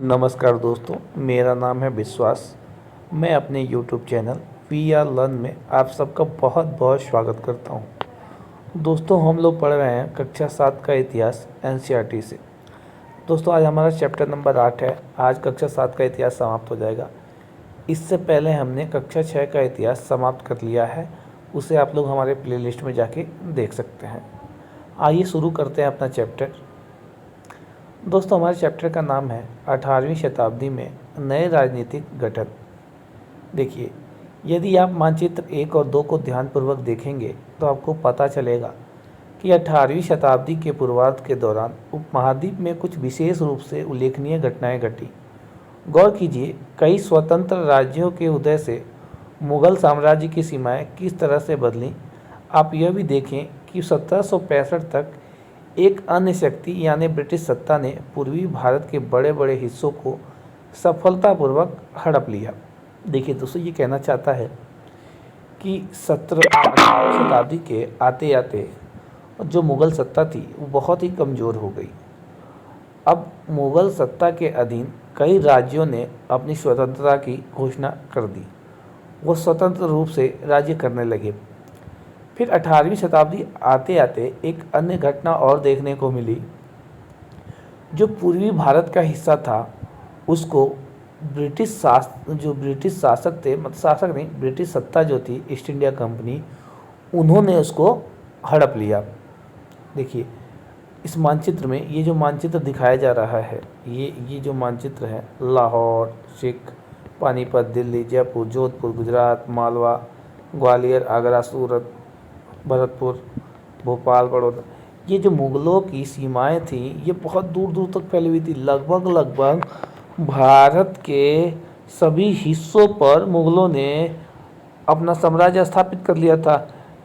नमस्कार दोस्तों, मेरा नाम है विश्वास। मैं अपने YouTube channel we are learn में आप सबका बहुत बहुत स्वागत करता हूं। दोस्तों, हम लोग पढ़ रहे हैं कक्षा 7 का इतिहास एनसीईआरटी से। दोस्तों, आज हमारा चैप्टर नंबर 8 है। आज कक्षा 7 का इतिहास समाप्त हो जाएगा। इससे पहले हमने कक्षा 6 का इतिहास समाप्त कर लिया है। उसे आप लोग हमारे प्लेलिस्ट में जाके देख सकते हैं। आइए शुरू करते हैं अपना चैप्टर। दोस्तों, हमारे चैप्टर का नाम है 18वीं शताब्दी में नए राजनीतिक गठन। देखिए, यदि आप मानचित्र 1 और 2 को ध्यानपूर्वक देखेंगे तो आपको पता चलेगा कि 18वीं शताब्दी के पूर्वार्ध के दौरान उपमहाद्वीप में कुछ विशेष रूप से उल्लेखनीय घटनाएं घटी। गौर कीजिए, कई स्वतंत्र राज्यों के उदय से मुगल साम्राज्य की सीमाएं किस तरह से बदलीं। आप यह भी देखें कि 1765 तक एक अन्य शक्ति यानी ब्रिटिश सत्ता ने पूर्वी भारत के बड़े बड़े हिस्सों को सफलतापूर्वक हड़प लिया। देखिए दोस्तों, ये कहना चाहता है कि 17वीं शताब्दी के आते आते जो मुग़ल सत्ता थी वो बहुत ही कमज़ोर हो गई। अब मुग़ल सत्ता के अधीन कई राज्यों ने अपनी स्वतंत्रता की घोषणा कर दी। वो स्वतंत्र रूप से राज्य करने लगे। फिर 18वीं शताब्दी आते आते एक अन्य घटना और देखने को मिली। जो पूर्वी भारत का हिस्सा था उसको ब्रिटिश शासक थे, मतलब शासक नहीं, ब्रिटिश सत्ता जो थी, ईस्ट इंडिया कंपनी, उन्होंने उसको हड़प लिया। देखिए, इस मानचित्र में ये जो मानचित्र दिखाया जा रहा है, ये जो मानचित्र है, लाहौर, सिख, पानीपत, दिल्ली, जयपुर, जोधपुर, गुजरात, मालवा, ग्वालियर, आगरा, सूरत, भरतपुर, भोपाल, बड़ौदा, ये जो मुग़लों की सीमाएं थी ये बहुत दूर दूर तक फैली हुई थी। लगभग भारत के सभी हिस्सों पर मुग़लों ने अपना साम्राज्य स्थापित कर लिया था।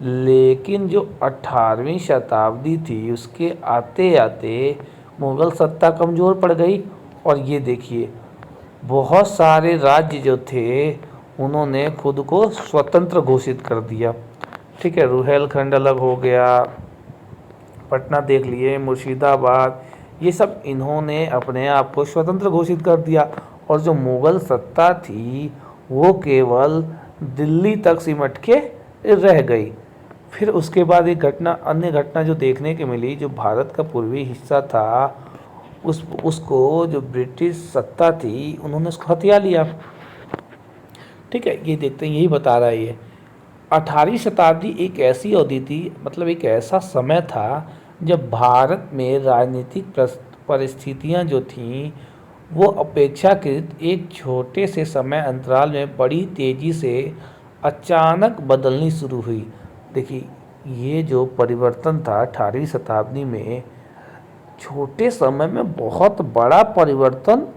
लेकिन जो 18वीं शताब्दी थी उसके आते आते मुग़ल सत्ता कमज़ोर पड़ गई। और ये देखिए, बहुत सारे राज्य जो थे उन्होंने खुद को स्वतंत्र घोषित कर दिया। ठीक है, रुहेलखंड अलग हो गया, पटना देख लिए, मुर्शिदाबाद, ये सब इन्होंने अपने आप को स्वतंत्र घोषित कर दिया। और जो मुग़ल सत्ता थी वो केवल दिल्ली तक सिमट के रह गई। फिर उसके बाद एक अन्य घटना जो देखने को मिली, जो भारत का पूर्वी हिस्सा था उसको जो ब्रिटिश सत्ता थी उन्होंने उसको हथिया लिया। ठीक है, ये देखते हैं, यही बता रहा है ये। 18वीं शताब्दी एक ऐसी अवधि थी, मतलब एक ऐसा समय था जब भारत में राजनीतिक परिस्थितियां जो थीं वो अपेक्षाकृत एक छोटे से समय अंतराल में बड़ी तेज़ी से अचानक बदलनी शुरू हुई। देखिए, ये जो परिवर्तन था 18वीं शताब्दी में, छोटे समय में बहुत बड़ा परिवर्तन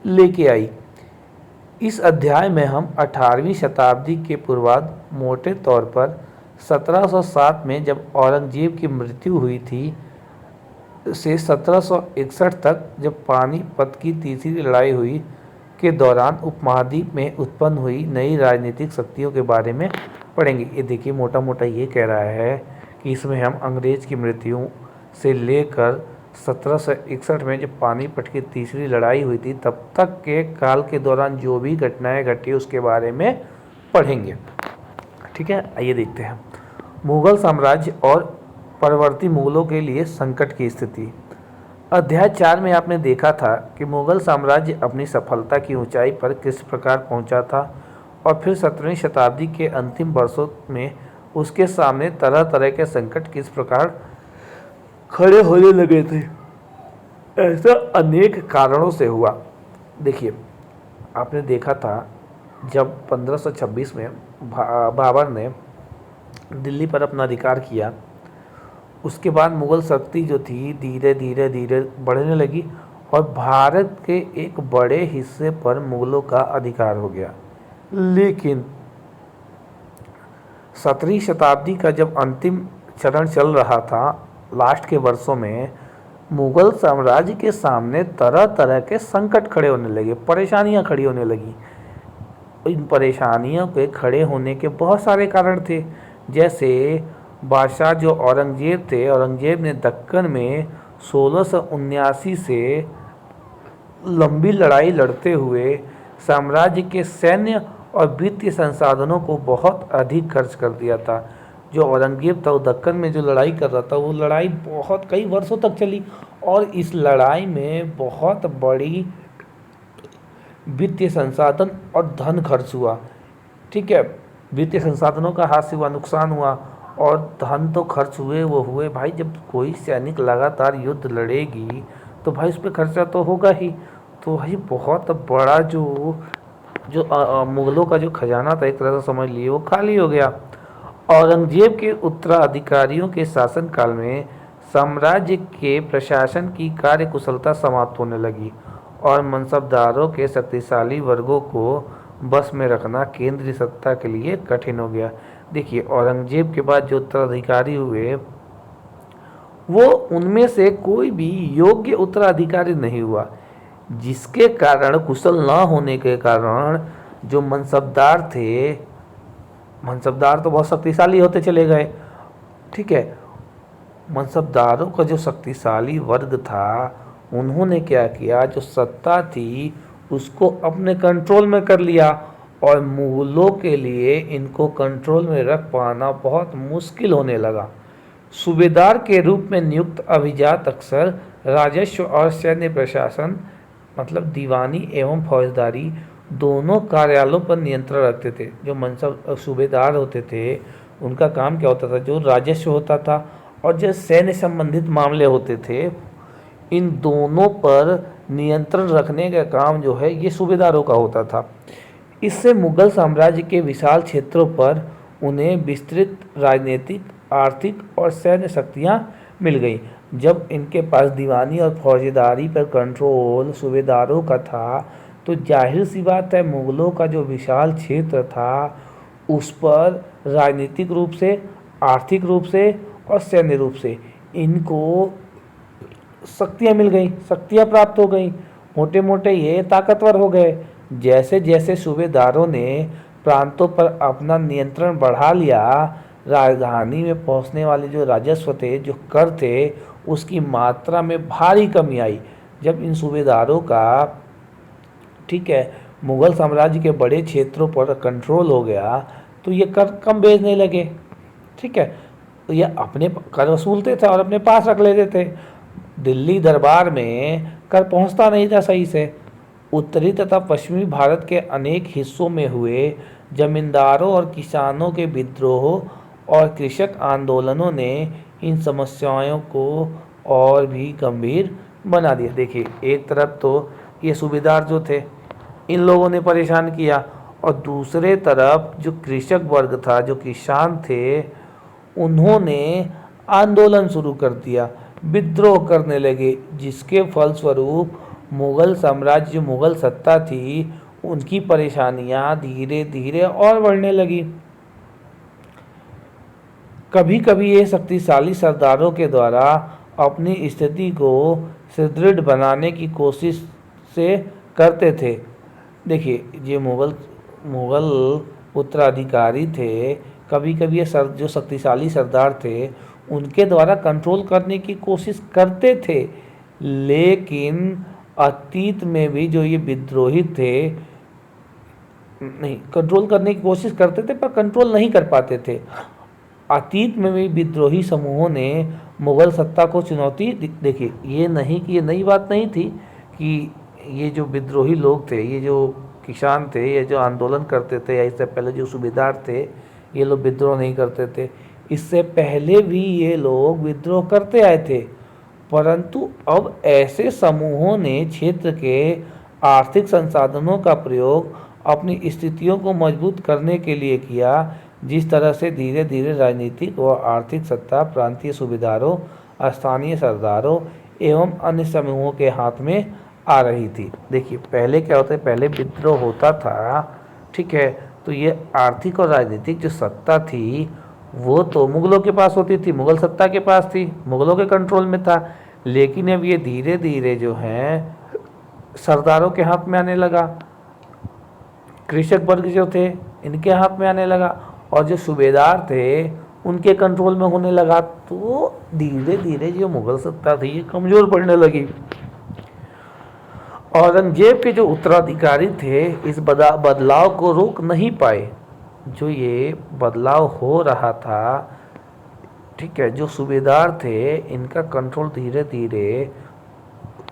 लेके आई। इस अध्याय में हम 18वीं शताब्दी के पूर्वार्ध, मोटे तौर पर 1707 में जब औरंगजेब की मृत्यु हुई थी से 1761 तक जब पानीपत की तीसरी लड़ाई हुई के दौरान उपमहाद्वीप में उत्पन्न हुई नई राजनीतिक शक्तियों के बारे में पढ़ेंगे। ये देखिए, मोटा मोटा ये कह रहा है कि इसमें हम अंग्रेज की मृत्यु से लेकर 1761 में जब पानीपत की तीसरी लड़ाई हुई थी तब तक के काल के दौरान जो भी घटनाएं घटी उसके बारे में पढ़ेंगे। ठीक है, आइए देखते हैं। मुग़ल साम्राज्य और परवर्ती मुग़लों के लिए संकट की स्थिति। अध्याय 4 में आपने देखा था कि मुग़ल साम्राज्य अपनी सफलता की ऊंचाई पर किस प्रकार पहुंचा था और फिर 17वीं शताब्दी के अंतिम वर्षों में उसके सामने तरह तरह के संकट किस प्रकार खड़े होने लगे थे। ऐसा अनेक कारणों से हुआ। देखिए, आपने देखा था जब 1526 में बाबर ने दिल्ली पर अपना अधिकार किया, उसके बाद मुग़ल शक्ति जो थी धीरे धीरे बढ़ने लगी और भारत के एक बड़े हिस्से पर मुग़लों का अधिकार हो गया। लेकिन 17वीं शताब्दी का जब अंतिम चरण चल रहा था, लास्ट के वर्षों में मुग़ल साम्राज्य के सामने तरह तरह के संकट खड़े होने लगे, परेशानियां खड़ी होने लगी। इन परेशानियों के खड़े होने के बहुत सारे कारण थे। जैसे बादशाह जो औरंगजेब थे, औरंगजेब ने दक्कन में 1679 से लंबी लड़ाई लड़ते हुए साम्राज्य के सैन्य और वित्तीय संसाधनों को बहुत अधिक खर्च कर दिया था। जो औरंगजेब था वो दक्कन में जो लड़ाई कर रहा था, वो लड़ाई बहुत कई वर्षों तक चली और इस लड़ाई में बहुत बड़ी वित्तीय संसाधन और धन खर्च हुआ। ठीक है, वित्तीय संसाधनों का हाथ से हुआ नुकसान हुआ और धन तो खर्च हुए वो हुए। भाई जब कोई सैनिक लगातार युद्ध लड़ेगी तो भाई उस पर खर्चा तो होगा ही। तो भाई बहुत बड़ा जो जो मुगलों का जो खजाना था, एक तरह से समझ लिए वो खाली हो गया। औरंगजेब के उत्तराधिकारियों के शासनकाल में साम्राज्य के प्रशासन की कार्यकुशलता समाप्त होने लगी और मनसबदारों के शक्तिशाली वर्गों को बस में रखना केंद्रीय सत्ता के लिए कठिन हो गया। देखिए, औरंगजेब के बाद जो उत्तराधिकारी हुए वो उनमें से कोई भी योग्य उत्तराधिकारी नहीं हुआ, जिसके कारण कुशल ना होने के कारण जो मनसबदार थे, मनसबदार तो बहुत शक्तिशाली होते चले गए। ठीक है, मनसबदारों का जो शक्तिशाली वर्ग था उन्होंने क्या किया, जो सत्ता थी उसको अपने कंट्रोल में कर लिया और मुगलों के लिए इनको कंट्रोल में रख पाना बहुत मुश्किल होने लगा। सूबेदार के रूप में नियुक्त अभिजात अक्सर राजस्व और सैन्य प्रशासन मतलब दीवानी एवं फौजदारी दोनों कार्यालयों पर नियंत्रण रखते थे। जो मनसब सूबेदार होते थे उनका काम क्या होता था, जो राजस्व होता था और जो सैन्य संबंधित मामले होते थे, इन दोनों पर नियंत्रण रखने का काम जो है ये सूबेदारों का होता था। इससे मुगल साम्राज्य के विशाल क्षेत्रों पर उन्हें विस्तृत राजनीतिक, आर्थिक और सैन्य शक्तियाँ मिल गई। जब इनके पास दीवानी और फौजदारी पर कंट्रोल सूबेदारों का था तो जाहिर सी बात है मुगलों का जो विशाल क्षेत्र था उस पर राजनीतिक रूप से, आर्थिक रूप से और सैन्य रूप से इनको शक्तियाँ मिल गई, शक्तियाँ प्राप्त हो गई। मोटे मोटे ये ताकतवर हो गए। जैसे जैसे सूबेदारों ने प्रांतों पर अपना नियंत्रण बढ़ा लिया, राजधानी में पहुंचने वाले जो राजस्व थे, जो कर थे, उसकी मात्रा में भारी कमी आई। जब इन सूबेदारों का, ठीक है, मुगल साम्राज्य के बड़े क्षेत्रों पर कंट्रोल हो गया तो ये कर कम भेजने लगे। ठीक है, तो ये अपने कर वसूलते थे और अपने पास रख लेते थे। दिल्ली दरबार में कर पहुंचता नहीं था सही से। उत्तरी तथा पश्चिमी भारत के अनेक हिस्सों में हुए जमींदारों और किसानों के विद्रोह और कृषक आंदोलनों ने इन समस्याओं को और भी गंभीर बना दिया। देखिए, एक तरफ तो ये सूबेदार जो थे इन लोगों ने परेशान किया और दूसरे तरफ जो कृषक वर्ग था, जो किसान थे, उन्होंने आंदोलन शुरू कर दिया, विद्रोह करने लगे, जिसके फलस्वरूप मुगल साम्राज्य, मुगल सत्ता थी, उनकी परेशानियां धीरे धीरे और बढ़ने लगी। कभी कभी ये शक्तिशाली सरदारों के द्वारा अपनी स्थिति को सुदृढ़ बनाने की कोशिश से करते थे। देखिए, ये मुगल उत्तराधिकारी थे, कभी कभी ये जो शक्तिशाली सरदार थे उनके द्वारा कंट्रोल करने की कोशिश करते थे, लेकिन अतीत में भी जो ये विद्रोही थे, नहीं, कंट्रोल करने की कोशिश करते थे पर कंट्रोल नहीं कर पाते थे। अतीत में भी विद्रोही समूहों ने मुगल सत्ता को चुनौती, देखिए ये नहीं कि ये नई बात नहीं थी कि ये जो विद्रोही लोग थे, ये जो किसान थे, ये जो आंदोलन करते थे, या इससे पहले जो सूबेदार थे, ये लोग विद्रोह नहीं करते थे। इससे पहले भी ये लोग विद्रोह करते आए थे, परंतु अब ऐसे समूहों ने क्षेत्र के आर्थिक संसाधनों का प्रयोग अपनी स्थितियों को मजबूत करने के लिए किया, जिस तरह से धीरे धीरे राजनीतिक व आर्थिक सत्ता प्रांतीय सूबेदारों, स्थानीय सरदारों एवं अन्य समूहों के हाथ में आ रही थी। देखिए, पहले क्या होता है, पहले विद्रोह होता था, ठीक है, तो ये आर्थिक और राजनीतिक जो सत्ता थी वो तो मुगलों के पास होती थी, मुगल सत्ता के पास थी, मुगलों के कंट्रोल में था। लेकिन अब ये धीरे धीरे जो है सरदारों के हाथ में आने लगा, कृषक वर्ग जो थे इनके हाथ में आने लगा और जो सूबेदार थे उनके कंट्रोल में होने लगा। तो धीरे धीरे जो मुगल सत्ता थी ये कमज़ोर पड़ने लगी। औरंगजेब के जो उत्तराधिकारी थे इस बदलाव को रोक नहीं पाए। जो ये बदलाव हो रहा था, ठीक है, जो सूबेदार थे इनका कंट्रोल धीरे धीरे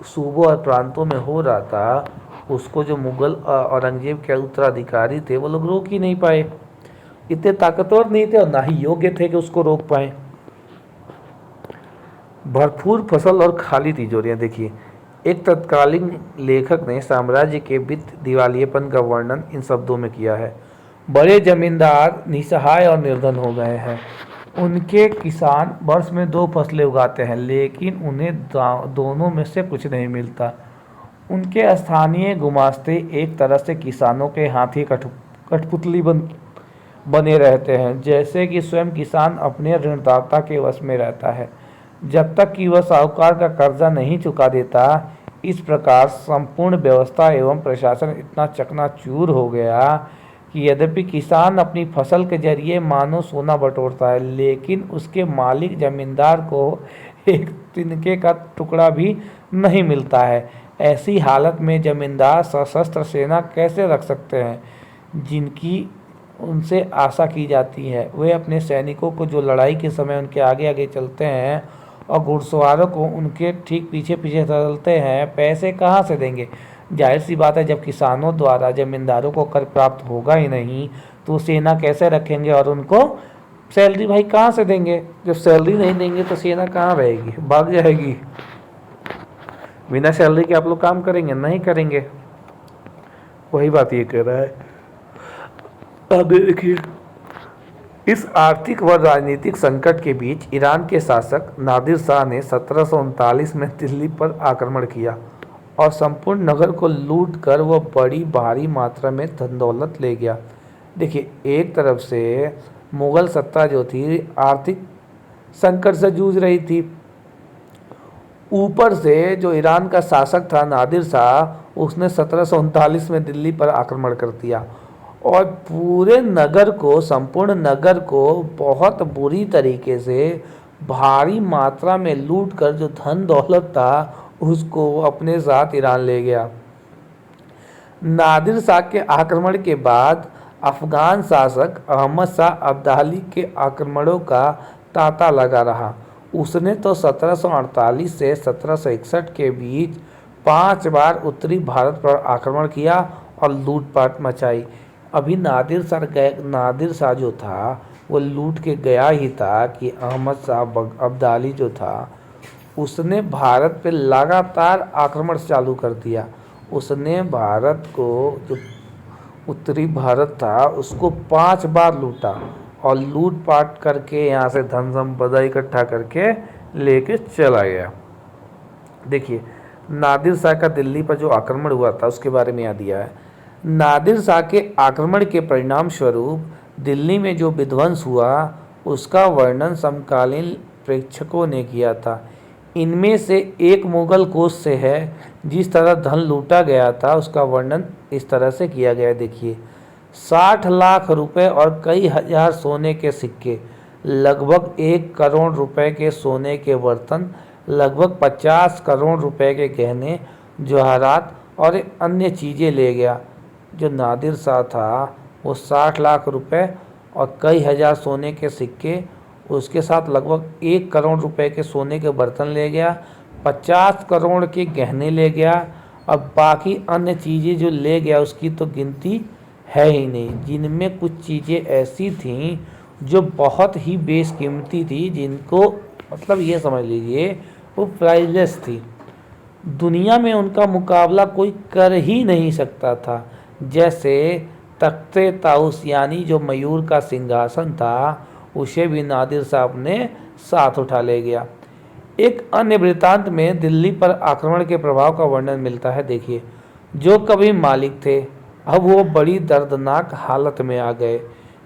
सूबों और प्रांतों में हो रहा था, उसको जो मुगल औरंगजेब के उत्तराधिकारी थे वो लोग रोक ही नहीं पाए। इतने ताकतवर नहीं थे और ना ही योग्य थे कि उसको रोक पाए। भरपूर फसल और खाली तिजोरियां। देखिए, एक तत्कालीन लेखक ने साम्राज्य के वित्त दिवालियेपन का वर्णन इन शब्दों में किया है। बड़े जमींदार निसहाय और निर्धन हो गए हैं। उनके किसान वर्ष में 2 फसलें उगाते हैं, लेकिन उन्हें दोनों में से कुछ नहीं मिलता। उनके स्थानीय गुमास्ते एक तरह से किसानों के हाथी कठपुतली बने रहते हैं, जैसे कि स्वयं किसान अपने ऋणदाता के वश में रहता है जब तक कि वह साहूकार का कर्जा नहीं चुका देता। इस प्रकार संपूर्ण व्यवस्था एवं प्रशासन इतना चकनाचूर हो गया कि यद्यपि किसान अपनी फसल के जरिए मानो सोना बटोरता है, लेकिन उसके मालिक जमींदार को एक तिनके का टुकड़ा भी नहीं मिलता है। ऐसी हालत में जमींदार सशस्त्र सेना कैसे रख सकते हैं जिनकी उनसे आशा की जाती है। वे अपने सैनिकों को जो लड़ाई के समय उनके आगे आगे चलते हैं और घुड़सवारों को उनके ठीक पीछे पीछे चलते हैं, पैसे कहाँ से देंगे? जाहिर सी बात है, जब किसानों द्वारा जमींदारों को कर प्राप्त होगा ही नहीं तो सेना कैसे रखेंगे और उनको सैलरी भाई कहाँ से देंगे? जब सैलरी नहीं देंगे तो सेना कहाँ रहेगी? भाग जाएगी। बिना सैलरी के आप लोग काम करेंगे? नहीं करेंगे। वही बात ये कह रहा है। अब देखिए, इस आर्थिक व राजनीतिक संकट के बीच ईरान के शासक नादिर शाह ने 1739 में दिल्ली पर आक्रमण किया और संपूर्ण नगर को लूट कर वह बड़ी भारी मात्रा में धन दौलत ले गया। देखिए, एक तरफ से मुगल सत्ता जो थी आर्थिक संकट से जूझ रही थी, ऊपर से जो ईरान का शासक था नादिर शाह, उसने 1739 में दिल्ली पर आक्रमण कर दिया और पूरे नगर को, संपूर्ण नगर को बहुत बुरी तरीके से भारी मात्रा में लूट कर जो धन दौलत था उसको अपने साथ ईरान ले गया। नादिर शाह के आक्रमण के बाद अफगान शासक अहमद शाह अब्दाली के आक्रमणों का तांता लगा रहा। उसने तो 1748 से 1761 के बीच 5 बार उत्तरी भारत पर आक्रमण किया और लूटपाट मचाई। अभी नादिर शाह जो था वो लूट के गया ही था कि अहमद शाह अब्दाली जो था उसने भारत पे लगातार आक्रमण चालू कर दिया। उसने भारत को, जो उत्तरी भारत था, उसको 5 बार लूटा और लूटपाट करके यहाँ से धन संपदा इकट्ठा करके लेके चला गया। देखिए, नादिर शाह का दिल्ली पर जो आक्रमण हुआ था उसके बारे में याद दिया है। नादिर शाह के आक्रमण के परिणाम स्वरूप दिल्ली में जो विध्वंस हुआ उसका वर्णन समकालीन प्रेक्षकों ने किया था। इनमें से एक मुगल कोश से है। जिस तरह धन लूटा गया था उसका वर्णन इस तरह से किया गया है। देखिए, 60 लाख रुपए और कई हजार सोने के सिक्के, लगभग 1 करोड़ रुपए के सोने के बर्तन, लगभग 50 करोड़ रुपए के गहने, जवाहरात और अन्य चीज़ें ले गया। जो नादिर शाह था वो 60 लाख रुपए और कई हजार सोने के सिक्के, उसके साथ लगभग 1 करोड़ रुपए के सोने के बर्तन ले गया, 50 करोड़ के गहने ले गया। अब बाकी अन्य चीज़ें जो ले गया उसकी तो गिनती है ही नहीं, जिनमें कुछ चीज़ें ऐसी थीं जो बहुत ही बेशकीमती थी, जिनको मतलब ये समझ लीजिए वो प्राइसलेस थी। दुनिया में उनका मुकाबला कोई कर ही नहीं सकता था। जैसे तख्ते ताउस यानी जो मयूर का सिंहासन था, उसे भी नादिर साहब ने साथ उठा ले गया। एक अन्य वृत्तांत में दिल्ली पर आक्रमण के प्रभाव का वर्णन मिलता है। देखिए, जो कभी मालिक थे अब वो बड़ी दर्दनाक हालत में आ गए।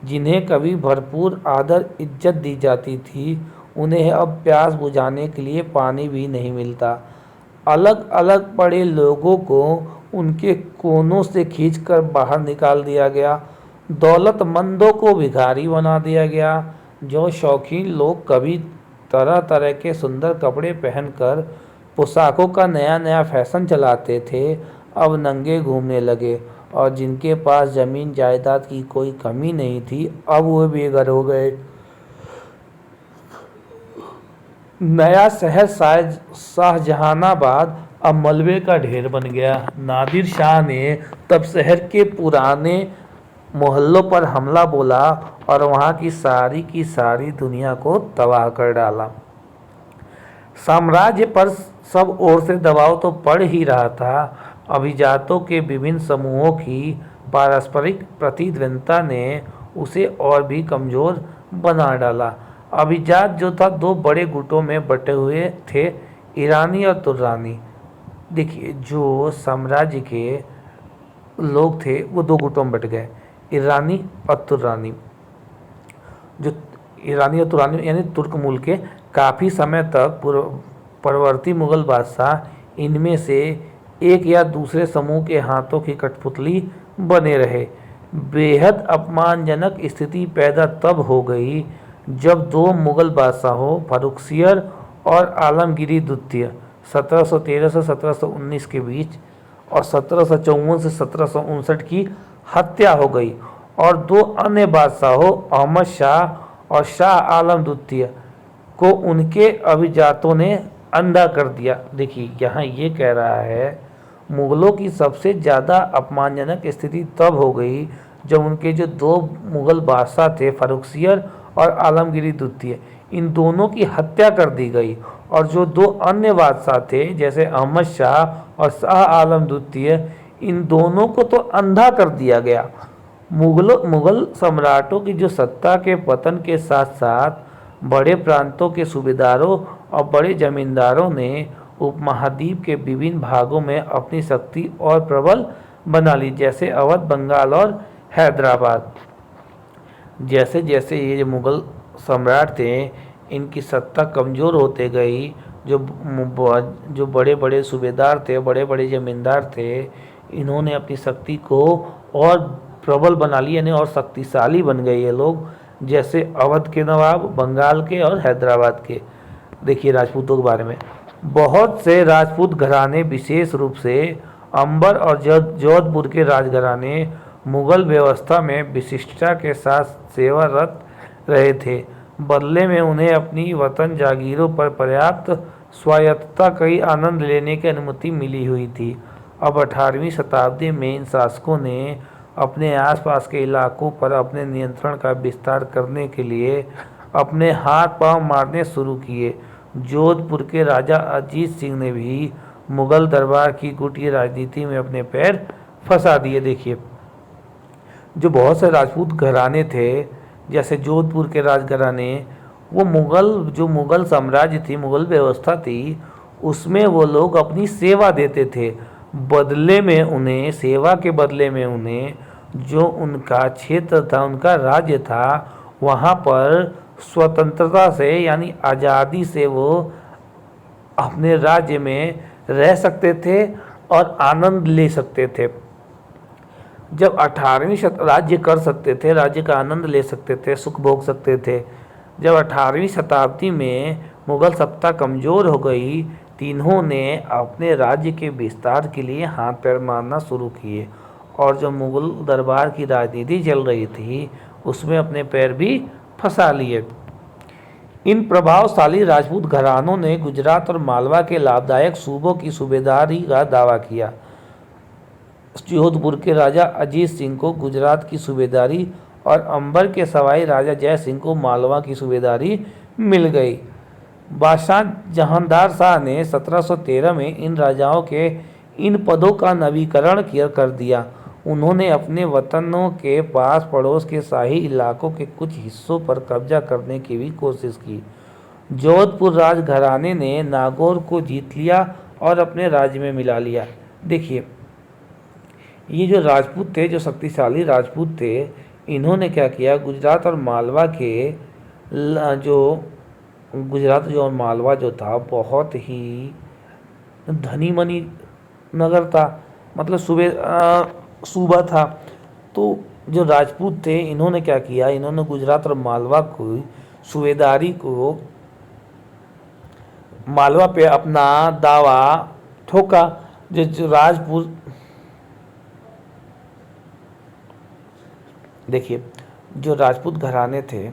जिन्हें कभी भरपूर आदर इज्जत दी जाती थी, उन्हें अब प्यास बुझाने के लिए पानी भी नहीं मिलता। अलग अलग पड़े लोगों को उनके कोनों से खींचकर बाहर निकाल दिया गया। दौलतमंदों को भिखारी बना दिया गया। जो शौकीन लोग कभी तरह तरह के सुंदर कपड़े पहनकर पोशाकों का नया नया फैशन चलाते थे, अब नंगे घूमने लगे, और जिनके पास जमीन जायदाद की कोई कमी नहीं थी अब वो बेघर हो गए। नया शहर शाहजहानाबाद अब मलबे का ढेर बन गया। नादिर शाह ने तब शहर के पुराने मोहल्लों पर हमला बोला और वहां की सारी दुनिया को तबाह कर डाला। साम्राज्य पर सब ओर से दबाव तो पड़ ही रहा था। अभिजातों के विभिन्न समूहों की पारस्परिक प्रतिद्वंद्विता ने उसे और भी कमजोर बना डाला। अभिजात जो था दो बड़े गुटों में बटे हुए थे, ईरानी और तुर्रानी। देखिए, जो साम्राज्य के लोग थे वो दो गुटों में बट गए, ईरानी और तुर्रानी। जो ईरानी और तुर्रानी यानी तुर्क मूल के काफ़ी समय तक परवर्ती मुगल बादशाह इनमें से एक या दूसरे समूह के हाथों की कठपुतली बने रहे। बेहद अपमानजनक स्थिति पैदा तब हो गई जब दो मुगल बादशाहों फर्रुखसियर और आलमगीर द्वितीय 1713 से 1719 के बीच और 1754 से 1759 की हत्या हो गई, और दो अन्य बादशाहों अहमद शाह और शाह आलम द्वितीय को उनके अभिजातों ने अंधा कर दिया। देखिए, यहाँ ये कह रहा है मुगलों की सबसे ज़्यादा अपमानजनक स्थिति तब हो गई जब उनके जो दो मुगल बादशाह थे फर्रुखसियर और आलमगीर द्वितीय, इन दोनों की हत्या कर दी गई, और जो दो अन्य बादशाह थे जैसे अहमद शाह और शाह आलम द्वितीय, इन दोनों को तो अंधा कर दिया गया। मुगल सम्राटों की जो सत्ता के पतन के साथ साथ बड़े प्रांतों के सूबेदारों और बड़े जमींदारों ने उपमहाद्वीप के विभिन्न भागों में अपनी शक्ति और प्रबल बना ली, जैसे अवध, बंगाल और हैदराबाद। जैसे जैसे ये जो मुगल सम्राट थे इनकी सत्ता कमज़ोर होते गई, जो बड़े बड़े सूबेदार थे, बड़े बड़े जमींदार थे, इन्होंने अपनी शक्ति को और प्रबल बना ली, यानी और शक्तिशाली बन गए ये लोग, जैसे अवध के नवाब, बंगाल के और हैदराबाद के। देखिए राजपूतों के बारे में, बहुत से राजपूत घराने, विशेष रूप से अंबर और जोधपुर के राजघराने मुगल व्यवस्था में विशिष्टता के साथ सेवारत रहे थे। बदले में उन्हें अपनी वतन जागीरों पर पर्याप्त स्वायत्तता कई आनंद लेने की अनुमति मिली हुई थी। अब 18वीं शताब्दी में इन शासकों ने अपने आसपास के इलाकों पर अपने नियंत्रण का विस्तार करने के लिए अपने हाथ पांव मारने शुरू किए। जोधपुर के राजा अजीत सिंह ने भी मुगल दरबार की गुटी राजनीति में अपने पैर फंसा दिए। देखिए, जो बहुत से राजपूत घराने थे, जैसे जोधपुर के राजघराने, वो मुगल साम्राज्य थी, मुगल व्यवस्था थी, उसमें वो लोग अपनी सेवा देते थे। सेवा के बदले में उन्हें जो उनका क्षेत्र था, उनका राज्य था, वहाँ पर स्वतंत्रता से यानी आज़ादी से वो अपने राज्य में रह सकते थे और आनंद ले सकते थे। जब 18वीं राज्य कर सकते थे, राज्य का आनंद ले सकते थे, सुख भोग सकते थे। जब 18वीं शताब्दी में मुगल सत्ता कमज़ोर हो गई, तीनों ने अपने राज्य के विस्तार के लिए हाथ पैर मारना शुरू किए, और जो मुगल दरबार की राजनीति चल रही थी उसमें अपने पैर भी फंसा लिए। इन प्रभावशाली राजपूत घरानों ने गुजरात और मालवा के लाभदायक सूबों की सूबेदारी का दावा किया। जोधपुर के राजा अजीत सिंह को गुजरात की सूबेदारी और अंबर के सवाई राजा जय सिंह को मालवा की सूबेदारी मिल गई। बादशाह जहांदार शाह ने 1713 में इन राजाओं के इन पदों का नवीकरण कर दिया। उन्होंने अपने वतनों के पास पड़ोस के शाही इलाकों के कुछ हिस्सों पर कब्जा करने की भी कोशिश की। जोधपुर राजघराने ने नागौर को जीत लिया और अपने राज्य में मिला लिया। देखिए, ये जो राजपूत थे, जो शक्तिशाली राजपूत थे, इन्होंने क्या किया, गुजरात और मालवा जो था बहुत ही धनी मनी नगर था, मतलब सूबा था। तो जो राजपूत थे इन्होंने क्या किया, इन्होंने गुजरात और मालवा को सूबेदारी को मालवा पे अपना दावा ठोका। जो राजपूत देखिए, जो राजपूत घराने थे,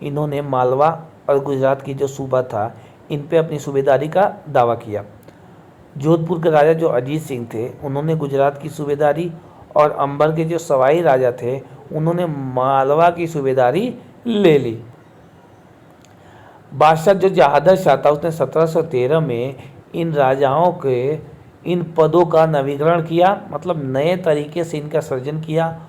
इन्होंने मालवा और गुजरात की जो सूबा था, इन पे अपनी सूबेदारी का दावा किया। जोधपुर के राजा जो अजीत सिंह थे, उन्होंने गुजरात की सूबेदारी, और अंबर के जो सवाई राजा थे, उन्होंने मालवा की सूबेदारी ले ली। बादशाह जो जहादर शाह था, उसने 1713 में इन राजाओं के इन पदों का नवीकरण किया, मतलब नए तरीके से इनका सृजन किया,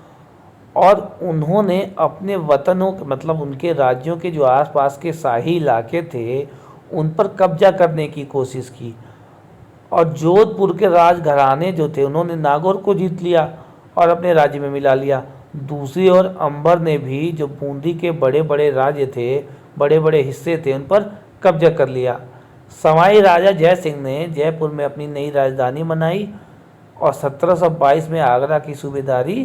और उन्होंने अपने वतनों मतलब उनके राज्यों के जो आसपास के शाही इलाके थे, उन पर कब्जा करने की कोशिश की। और जोधपुर के राजघराने जो थे, उन्होंने नागौर को जीत लिया और अपने राज्य में मिला लिया। दूसरी ओर अंबर ने भी जो बूंदी के बड़े बड़े राज्य थे, बड़े बड़े हिस्से थे, उन पर कब्जा कर लिया। सवाई राजा जय सिंह ने जयपुर में अपनी नई राजधानी बनाई और 1722 में आगरा की सूबेदारी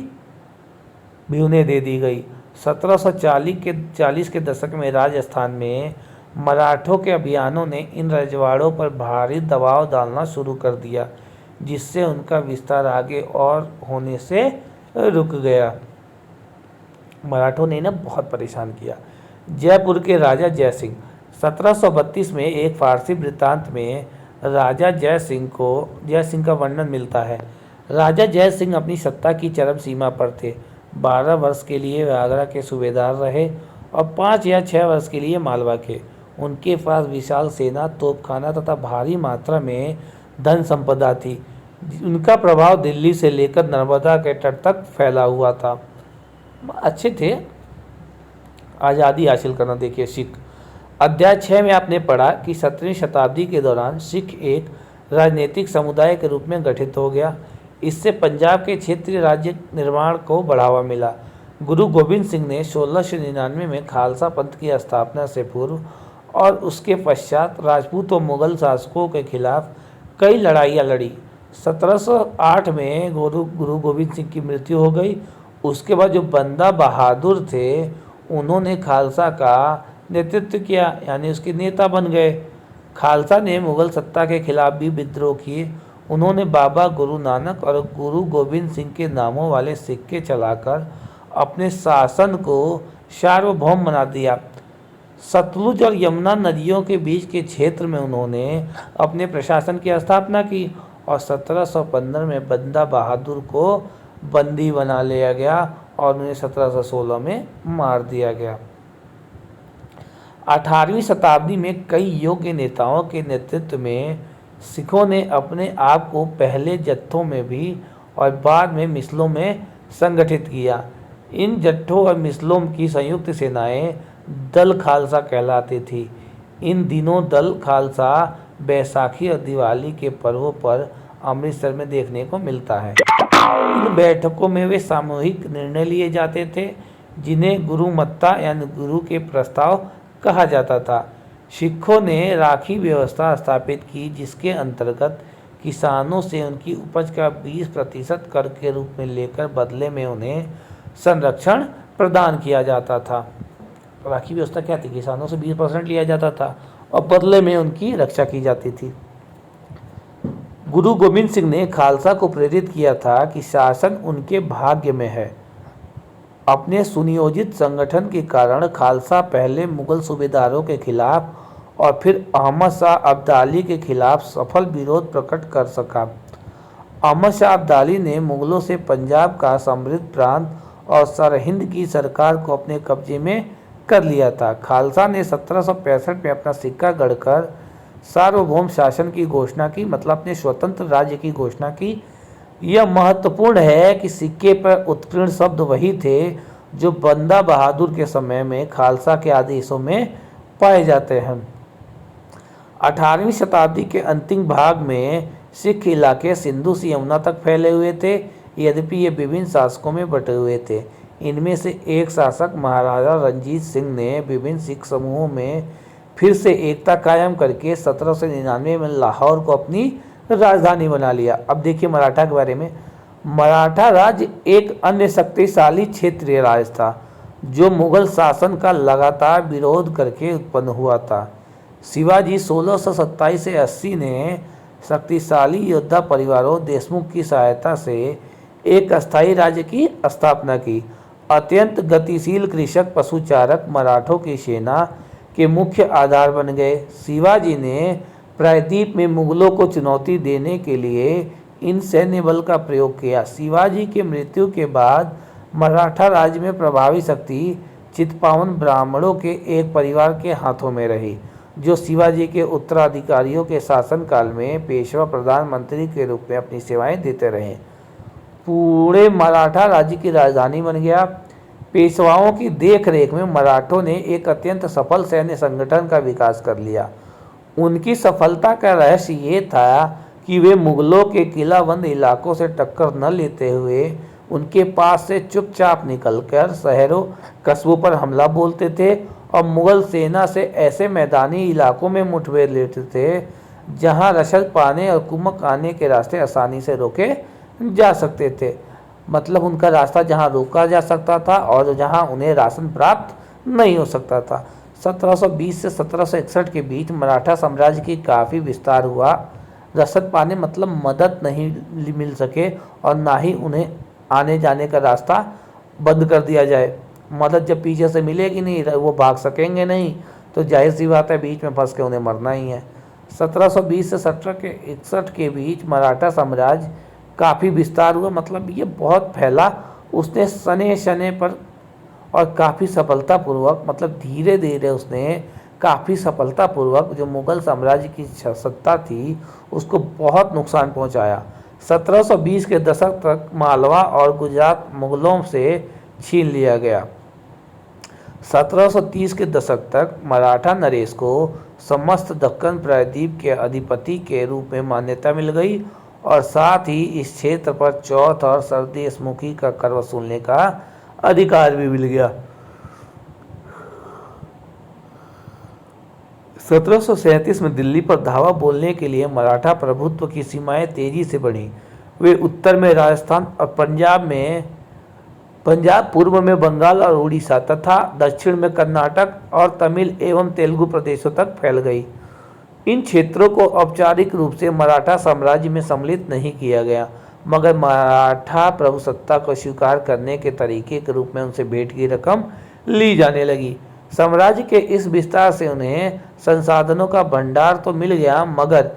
भी उन्हें दे दी गई। 1740 के दशक में राजस्थान में मराठों के अभियानों ने इन रजवाड़ों पर भारी दबाव डालना शुरू कर दिया, जिससे उनका विस्तार आगे और होने से रुक गया। मराठों ने इन्हें बहुत परेशान किया। जयपुर के राजा जय सिंह, 1732 में एक फारसी वृत्तांत में राजा जय सिंह का वर्णन मिलता है। राजा जय सिंह अपनी सत्ता की चरम सीमा पर थे। 12 वर्ष के लिए वे आगरा के सूबेदार रहे और 5 या 6 वर्ष के लिए मालवा के। उनके पास विशाल सेना, तोपखाना तथा भारी मात्रा में धन संपदा थी। उनका प्रभाव दिल्ली से लेकर नर्मदा के तट तक फैला हुआ था। अच्छे थे। आज़ादी हासिल करना, देखिए सिख। अध्याय 6 में आपने पढ़ा कि 17वीं शताब्दी के दौरान सिख एक राजनीतिक समुदाय के रूप में गठित हो गया। इससे पंजाब के क्षेत्रीय राज्य निर्माण को बढ़ावा मिला। गुरु गोविंद सिंह ने 1699 में खालसा पंथ की स्थापना से पूर्व और उसके पश्चात राजपूत व मुगल शासकों के खिलाफ कई लड़ाइयाँ लड़ी। 1708 में गुरु गोविंद सिंह की मृत्यु हो गई। उसके बाद जो बंदा बहादुर थे, उन्होंने खालसा का नेतृत्व किया, यानी उसके नेता बन गए। खालसा ने मुगल सत्ता के खिलाफ भी विद्रोह किए। उन्होंने बाबा गुरु नानक और गुरु गोविंद सिंह के नामों वाले सिक्के चलाकर अपने शासन को सार्वभौम बना दिया। सतलुज और यमुना नदियों के बीच के क्षेत्र में उन्होंने अपने प्रशासन की स्थापना की और 1715 में बंदा बहादुर को बंदी बना लिया गया और उन्हें 1716 में मार दिया गया। 18वीं शताब्दी में कई योग्य नेताओं के नेतृत्व में सिखों ने अपने आप को पहले जत्थों में भी और बाद में मिसलों में संगठित किया। इन जत्थों और मिसलों की संयुक्त सेनाएं दल खालसा कहलाती थी। इन दिनों दल खालसा बैसाखी और दिवाली के पर्वों पर अमृतसर में देखने को मिलता है। इन बैठकों में वे सामूहिक निर्णय लिए जाते थे, जिन्हें गुरुमत्ता यानी गुरु के प्रस्ताव कहा जाता था। सिखों ने राखी व्यवस्था स्थापित की, जिसके अंतर्गत किसानों से उनकी उपज का 20% कर के रूप में लेकर बदले में उन्हें संरक्षण प्रदान किया जाता था। राखी व्यवस्था क्या थी? किसानों से 20% लिया जाता था और बदले में उनकी रक्षा की जाती थी। गुरु गोविंद सिंह ने खालसा को प्रेरित किया था कि शासन उनके भाग्य में है। अपने सुनियोजित संगठन के कारण खालसा पहले मुगल सूबेदारों के खिलाफ और फिर अहमद शाह अब्दाली के खिलाफ सफल विरोध प्रकट कर सका। अहमद शाह अब्दाली ने मुगलों से पंजाब का समृद्ध प्रांत और सरहिंद की सरकार को अपने कब्जे में कर लिया था। खालसा ने 1765 में अपना सिक्का गढ़कर सार्वभौम शासन की घोषणा की, मतलब अपने स्वतंत्र राज्य की घोषणा की। यह महत्वपूर्ण है कि सिक्के पर उत्कीर्ण शब्द वही थे जो बंदा बहादुर के समय में खालसा के आदेशों में पाए जाते हैं। 18वीं शताब्दी के अंतिम भाग में सिख इलाके सिंधु से यमुना तक फैले हुए थे, यद्यपि ये विभिन्न शासकों में बटे हुए थे। इनमें से एक शासक महाराजा रणजीत सिंह ने विभिन्न सिख समूहों में फिर से एकता कायम करके 1799 में लाहौर को अपनी राजधानी बना लिया। अब देखिए मराठा के बारे में। मराठा राज्य एक अन्य शक्तिशाली क्षेत्रीय राज था, जो मुगल शासन का लगातार विरोध करके उत्पन्न हुआ था। शिवाजी 1627 से 80 ने शक्तिशाली योद्धा परिवारों देशमुख की सहायता से एक अस्थायी राज्य की स्थापना की अत्यंत गतिशील कृषक पशुचारक मराठों की सेना के मुख्य आधार बन गए। शिवाजी ने प्रायद्वीप में मुगलों को चुनौती देने के लिए इन सैन्य बल का प्रयोग किया। शिवाजी की मृत्यु के बाद मराठा राज्य में प्रभावी शक्ति चित्पावन ब्राह्मणों के एक परिवार के हाथों में रही, जो शिवाजी के उत्तराधिकारियों के शासनकाल में पेशवा प्रधानमंत्री के रूप में अपनी सेवाएं देते रहे। पूरे मराठा राज्य की राजधानी बन गया। पेशवाओं की देखरेख में मराठों ने एक अत्यंत सफल सैन्य संगठन का विकास कर लिया। उनकी सफलता का रहस्य ये था कि वे मुगलों के किलाबंद इलाकों से टक्कर न लेते हुए उनके पास से चुपचाप निकलकर शहरों कस्बों पर हमला बोलते थे और मुगल सेना से ऐसे मैदानी इलाकों में मुठभेड़ लेते थे जहां रसद पाने और कुमक आने के रास्ते आसानी से रोके जा सकते थे। मतलब उनका रास्ता जहां रोका जा सकता था और जहां उन्हें राशन प्राप्त नहीं हो सकता था। 1720 से 1761 के बीच मराठा साम्राज्य की काफ़ी विस्तार हुआ। रसद पाने मतलब मदद नहीं मिल सके और ना ही उन्हें आने जाने का रास्ता बंद कर दिया जाए। मदद जब पीछे से मिलेगी नहीं, वो भाग सकेंगे नहीं, तो जाहिर सी बात है बीच में फंस के उन्हें मरना ही है। 1720 से 1761 के बीच मराठा साम्राज्य काफ़ी विस्तार हुआ, मतलब ये बहुत फैला। उसने सने शने पर और काफ़ी सफलतापूर्वक, मतलब धीरे धीरे उसने काफ़ी सफलतापूर्वक जो मुग़ल साम्राज्य की सत्ता थी उसको बहुत नुकसान पहुंचाया। 1720 के दशक तक मालवा और गुजरात मुग़लों से छीन लिया गया। 1730 के दशक तक मराठा नरेश को समस्त दक्कन प्रायद्वीप के अधिपति के रूप में मान्यता मिल गई और साथ ही इस क्षेत्र पर चौथ और सरदेशमुखी का कर वसूलने का अधिकार भी मिल गया। 1737 में दिल्ली पर धावा बोलने के लिए मराठा प्रभुत्व की सीमाएं तेजी से बढ़ी। वे उत्तर में राजस्थान और पंजाब, पूर्व में बंगाल और उड़ीसा तथा दक्षिण में कर्नाटक और तमिल एवं तेलुगु प्रदेशों तक फैल गई। इन क्षेत्रों को औपचारिक रूप से मराठा साम्राज्य में सम्मिलित नहीं किया गया, मगर मराठा प्रभुसत्ता को स्वीकार करने के तरीके के रूप में उनसे भेंट की रकम ली जाने लगी। साम्राज्य के इस विस्तार से उन्हें संसाधनों का भंडार तो मिल गया, मगर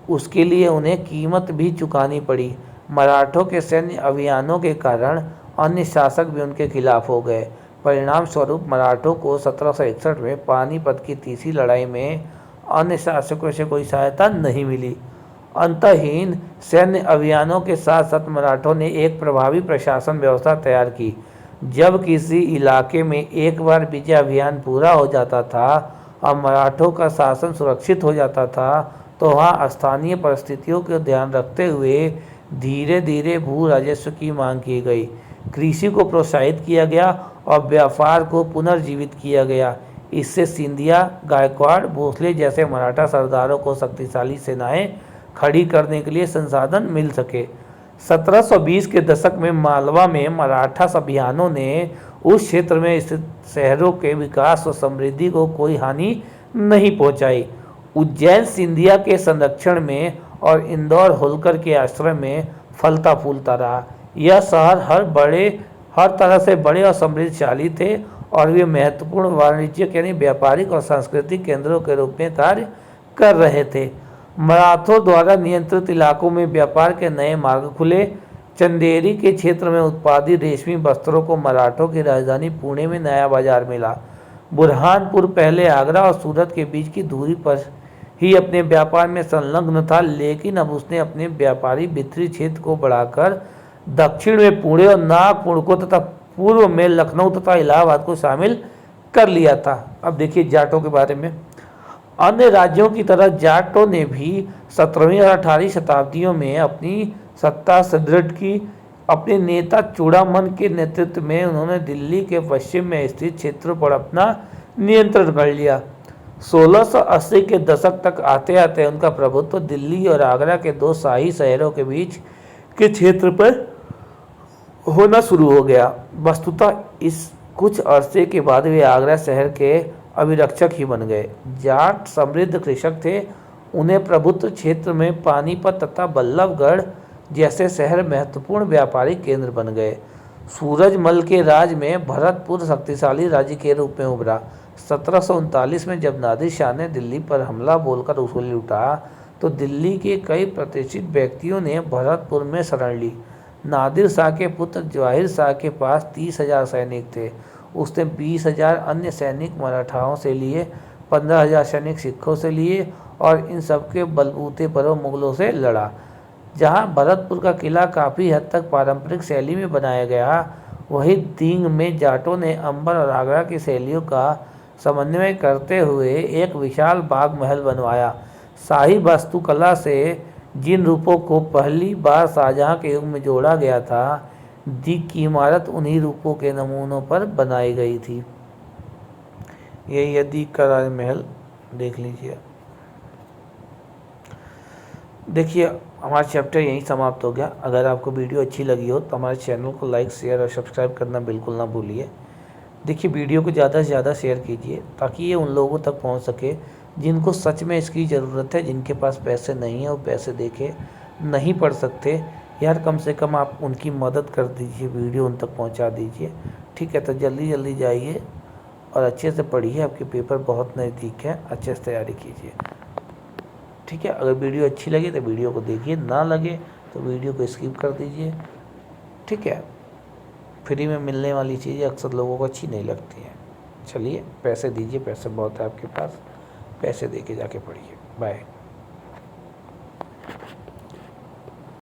उसके लिए उन्हें कीमत भी चुकानी पड़ी। मराठों के सैन्य अभियानों के कारण अन्य शासक भी उनके खिलाफ हो गए। परिणाम स्वरूप मराठों को 1761 में पानीपत की तीसरी लड़ाई में अन्य शासकों से कोई सहायता नहीं मिली। अंतहीन सैन्य अभियानों के साथ साथ मराठों ने एक प्रभावी प्रशासन व्यवस्था तैयार की। जब किसी इलाके में एक बार विजय अभियान पूरा हो जाता था और मराठों का शासन सुरक्षित हो जाता था, तो वहाँ स्थानीय परिस्थितियों को ध्यान रखते हुए धीरे धीरे भू राजस्व की मांग की गई, कृषि को प्रोत्साहित किया गया और व्यापार को पुनर्जीवित किया गया। इससे सिंधिया, गायकवाड़, भोसले जैसे मराठा सरदारों को शक्तिशाली सेनाएं खड़ी करने के लिए संसाधन मिल सके। 1720 के दशक में मालवा में मराठा अभियानों ने उस क्षेत्र में स्थित शहरों के विकास और समृद्धि को कोई हानि नहीं पहुंचाई। उज्जैन सिंधिया के संरक्षण में और इंदौर होलकर के आश्रय में फलता फूलता रहा। यह शहर हर तरह से बड़े और समृद्धशाली थे और वे महत्वपूर्ण वाणिज्यिक यानी व्यापारिक और सांस्कृतिक केंद्रों के रूप में कार्य कर रहे थे। मराठों द्वारा नियंत्रित इलाकों में व्यापार के नए मार्ग खुले। चंदेरी के क्षेत्र में उत्पादित रेशमी वस्त्रों को मराठों की राजधानी पुणे में नया बाजार मिला। बुरहानपुर पहले आगरा और सूरत के बीच की दूरी पर ही अपने व्यापार में संलग्न था, लेकिन अब उसने अपने व्यापारी वितरित क्षेत्र को बढ़ाकर दक्षिण में पुणे और नागपुर को तथा पूर्व में लखनऊ तथा इलाहाबाद को शामिल कर लिया था। अब देखिए जाटों के बारे में। अन्य राज्यों की तरह जाटों ने भी 17वीं और 18वीं शताब्दियों में अपनी सत्ता सुदृढ़ की। अपने नेता चूड़ामन के नेतृत्व में उन्होंने दिल्ली के पश्चिम में स्थित क्षेत्रों पर अपना नियंत्रण कर लिया। 1680 के दशक तक आते आते उनका प्रभुत्व दिल्ली और आगरा के दो शाही शहरों के बीच के क्षेत्र पर होना शुरू हो गया। वस्तुतः इस कुछ अरसे के बाद वे आगरा शहर के अभिरक्षक ही बन गए। जाट समृद्ध कृषक थे। उन्हें प्रभुत्व क्षेत्र में पानीपत तथा बल्लभगढ़ जैसे शहर महत्वपूर्ण व्यापारिक केंद्र बन गए। सूरजमल के राज में भरतपुर शक्तिशाली राज्य के रूप में उभरा। 1739 में जब नादिर शाह ने दिल्ली पर हमला बोलकर उसे लूटा तो दिल्ली के कई प्रतिष्ठित व्यक्तियों ने भरतपुर में शरण ली। नादिर शाह के पुत्र जवाहिर शाह के पास 30,000 सैनिक थे। उसने 20,000 अन्य सैनिक मराठाओं से लिए, 15,000 सैनिक सिखों से लिए और इन सबके बलबूते पर वो मुगलों से लड़ा। जहां भरतपुर का किला काफ़ी हद तक पारंपरिक शैली में बनाया गया, वहीं दींग में जाटों ने अंबर और आगरा की शैलियों का समन्वय करते हुए एक विशाल बाग महल बनवाया। शाही वास्तुकला से जिन रूपों को पहली बार शाहजहां के युग में जोड़ा गया था, दीग की इमारत उन्हीं रूपों के नमूनों पर बनाई गई थी। यही है दीग का राजमहल, देख लीजिए। देखिए हमारा चैप्टर यहीं समाप्त हो गया। अगर आपको वीडियो अच्छी लगी हो तो हमारे चैनल को लाइक, शेयर और सब्सक्राइब करना बिल्कुल ना भूलिए। देखिए वीडियो को ज़्यादा से ज़्यादा शेयर कीजिए ताकि ये उन लोगों तक पहुंच सके जिनको सच में इसकी ज़रूरत है, जिनके पास पैसे नहीं है, वो पैसे देके नहीं पढ़ सकते। यार कम से कम आप उनकी मदद कर दीजिए, वीडियो उन तक पहुँचा दीजिए। ठीक है, तो जल्दी जल्दी जाइए और अच्छे से पढ़िए। आपके पेपर बहुत नज़दीक है, अच्छे से तैयारी कीजिए। ठीक है, अगर वीडियो अच्छी लगे तो वीडियो को देखिए, ना लगे तो वीडियो को स्किप कर दीजिए। ठीक है, फ्री में मिलने वाली चीज़ें अक्सर लोगों को अच्छी नहीं लगती हैं। चलिए पैसे दीजिए, पैसे बहुत है आपके पास, पैसे दे के जाके पढ़िए। बाय।